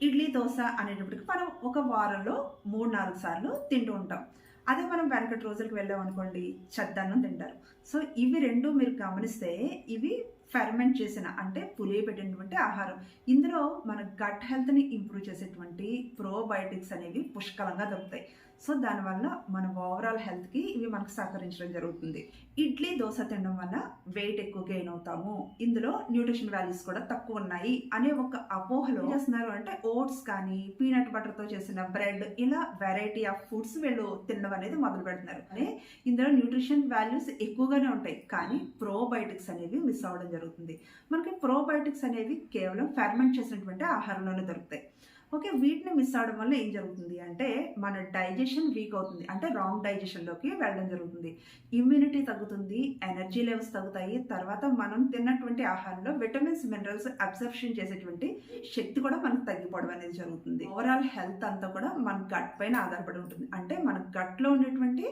ఇడ్లీ, దోస అనేటప్పటికి మనం ఒక వారంలో 3, 4 సార్లు తింటూ ఉంటాం. అదే మనం వెనకటి రోజులకి వెళ్ళామనుకోండి చద్దన్నం తింటారు. సో, ఇవి 2 మీరు గమనిస్తే ఇవి ఫెర్మెంట్ చేసిన అంటే పులియబెట్టినటువంటి ఆహారం. ఇందులో మన గట్ హెల్త్‌ని ఇంప్రూవ్ చేసేటువంటి ప్రోబయోటిక్స్ అనేవి పుష్కలంగా దొరుకుతాయి. సో, దానివల్ల మన ఓవరాల్ హెల్త్‌కి ఇవి మనకు సహకరించడం జరుగుతుంది. ఇడ్లీ, దోస తినడం వల్ల వెయిట్ ఎక్కువ గెయిన్ అవుతాము. ఇందులో న్యూట్రిషన్ వాల్యూస్ కూడా తక్కువున్నాయి అనే ఒక అపోహలో ఏం చేస్తున్నారు అంటే ఓట్స్ కానీ, పీనట్ బటర్‌తో చేసిన బ్రెడ్ ఇలా వెరైటీ ఆఫ్ ఫుడ్స్ వీళ్ళు తినడం అనేది మొదలు పెడుతున్నారు. అంటే ఇందులో న్యూట్రిషన్ వాల్యూస్ ఎక్కువగానే ఉంటాయి. కానీ ప్రోబయోటిక్స్ అనేవి మిస్ అవ్వడం జరుగుతుంది. మనకి ప్రోబయోటిక్స్ అనేవి కేవలం ఫెర్మెంట్ చేసినటువంటి ఆహారంలోనే దొరుకుతాయి. ఓకే. వీటిని మిస్ అవ్వడం వల్ల ఏం జరుగుతుంది అంటే, మన డైజెషన్ వీక్ అవుతుంది. అంటే రాంగ్ డైజెషన్‌లోకి వెళ్ళడం జరుగుతుంది. ఇమ్యూనిటీ తగ్గుతుంది. ఎనర్జీ లెవెల్స్ తగ్గుతాయి. తర్వాత మనం తిన్నటువంటి ఆహారంలో విటమిన్స్, మినరల్స్ అబ్జర్ప్షన్ చేసేటువంటి శక్తి కూడా మనకు తగ్గిపోవడం అనేది జరుగుతుంది. ఓవరాల్ హెల్త్ అంతా కూడా మన గట్ పైన ఆధారపడి ఉంటుంది. అంటే మన గట్‌లో ఉండేటువంటి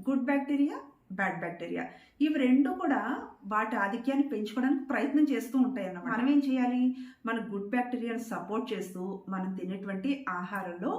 గుడ్ బ్యాక్టీరియా, బ్యాడ్ బ్యాక్టీరియా ఇవి 2 కూడా వాటి ఆధిక్యాన్ని పెంచుకోవడానికి ప్రయత్నం చేస్తూ ఉంటాయన్నమాట. మనం ఏం చేయాలి? మన గుడ్ బ్యాక్టీరియాని సపోర్ట్ చేస్తూ మనం తినేటువంటి ఆహారంలో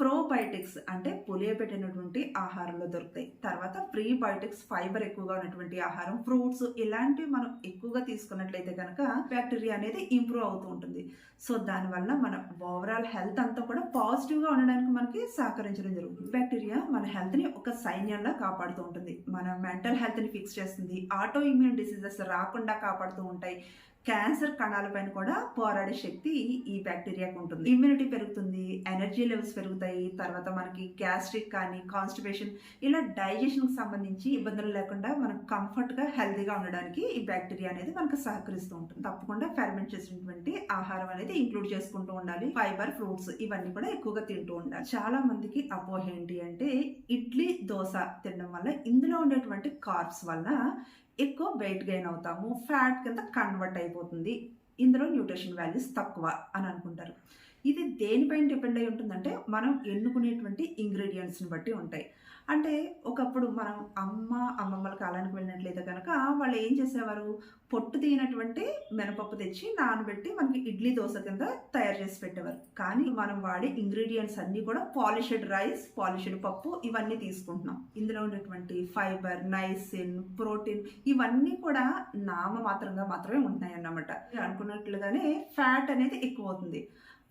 ప్రోబయోటిక్స్ అంటే పులియబెట్టినటువంటి ఆహారంలో దొరుకుతాయి. తర్వాత ప్రీబయోటిక్స్ ఫైబర్ ఎక్కువగా ఉన్నటువంటి ఆహారం, ఫ్రూట్స్ ఇలాంటివి మనం ఎక్కువగా తీసుకున్నట్లయితే కనుక బ్యాక్టీరియా అనేది ఇంప్రూవ్ అవుతూ ఉంటుంది. సో దానివల్ల మన ఓవరాల్ హెల్త్ అంతా కూడా పాజిటివ్గా ఉండడానికి మనకి సహకరించడం జరుగుతుంది. బ్యాక్టీరియా మన హెల్త్ని ఒక సైన్యంలా కాపాడుతూ ఉంటుంది. మన మెంటల్ హెల్త్ని ఫిక్స్ చేస్తుంది. ఆటో ఇమ్యూన్ డిసీజెస్ రాకుండా కాపాడుతూ ఉంటాయి. క్యాన్సర్ కణాలపైన కూడా పోరాడే శక్తి ఈ బ్యాక్టీరియాకు ఉంటుంది. ఇమ్యూనిటీ పెరుగుతుంది, ఎనర్జీ లెవెల్స్ పెరుగుతాయి. తర్వాత మనకి గ్యాస్ట్రిక్ కానీ, కాన్స్టిపేషన్ ఇలా డైజెషన్కి సంబంధించి ఇబ్బందులు లేకుండా మనం కంఫర్ట్గా హెల్తీగా ఉండడానికి ఈ బ్యాక్టీరియా అనేది మనకు సహకరిస్తూ ఉంటుంది. తప్పకుండా ఫెర్మెంట్ చేసినటువంటి ఆహారం అనేది ఇంక్లూడ్ చేసుకుంటూ ఉండాలి. ఫైబర్, ఫ్రూట్స్ ఇవన్నీ కూడా ఎక్కువగా తింటూ ఉండాలి. చాలా మందికి అపోహ ఏంటి అంటే ఇడ్లీ, దోస తినడం వల్ల ఇందులో ఉండేటువంటి కార్బ్స్ వల్ల ఎక్కువ వెయిట్ గెయిన్ అవుతాము, ఫ్యాట్ కింద కన్వర్ట్ అయిపోతుంది, ఇందులో న్యూట్రిషన్ వాల్యూస్ తక్కువ అని అనుకుంటారు. ఇది దేనిపైన డిపెండ్ అయి ఉంటుందంటే మనం ఎన్నుకునేటువంటి ఇంగ్రీడియంట్స్ని బట్టి ఉంటాయి. అంటే ఒకప్పుడు మనం అమ్మమ్మల కాలానికి వెళ్ళినట్లయితే కనుక వాళ్ళు ఏం చేసేవారు, పొట్టు తీయనటువంటి మినపప్పు తెచ్చి నానబెట్టి మనకి ఇడ్లీ, దోశ కింద తయారు చేసి పెట్టేవారు. కానీ మనం వాడే ఇంగ్రీడియంట్స్ అన్నీ కూడా పాలిష్డ్ రైస్, పాలిష్డ్ పప్పు ఇవన్నీ తీసుకుంటున్నాం. ఇందులో ఉన్నటువంటి ఫైబర్, నైసిన్, ప్రోటీన్ ఇవన్నీ కూడా నామమాత్రంగా మాత్రమే ఉంటున్నాయి అన్నమాట. అనుకున్నట్లుగానే ఫ్యాట్ అనేది ఎక్కువ అవుతుంది.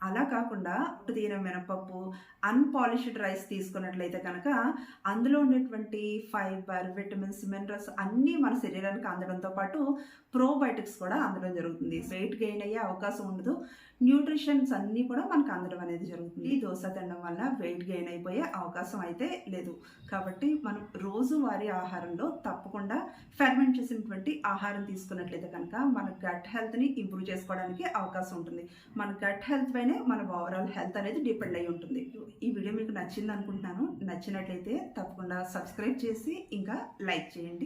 అలా కాకుండా తీన మినపప్పు, అన్పాలిష్డ్ రైస్ తీసుకున్నట్లయితే కనుక అందులో ఉండేటువంటి ఫైబర్, విటమిన్స్, మినరల్స్ అన్నీ మన శరీరానికి అందడంతో పాటు ప్రోబయోటిక్స్ కూడా అందడం జరుగుతుంది. వెయిట్ గెయిన్ అయ్యే అవకాశం ఉండదు. న్యూట్రిషన్స్ అన్నీ కూడా మనకు అందడం అనేది జరుగుతుంది. దోశ తినడం వల్ల వెయిట్ గెయిన్ అయిపోయే అవకాశం అయితే లేదు. కాబట్టి మనం రోజువారీ ఆహారంలో తప్పకుండా ఫెర్మెంట్ చేసినటువంటి ఆహారం తీసుకున్నట్లయితే కనుక మన గట్ హెల్త్ని ఇంప్రూవ్ చేసుకోవడానికి అవకాశం ఉంటుంది. మన గట్ హెల్త్ పైన మన ఓవరాల్ హెల్త్ అనేది డిపెండ్ అయి ఉంటుంది. ఈ వీడియో మీకు నచ్చింది అనుకుంటున్నాను. నచ్చినట్లయితే తప్పకుండా సబ్స్క్రైబ్ చేసి ఇంకా లైక్ చేయండి.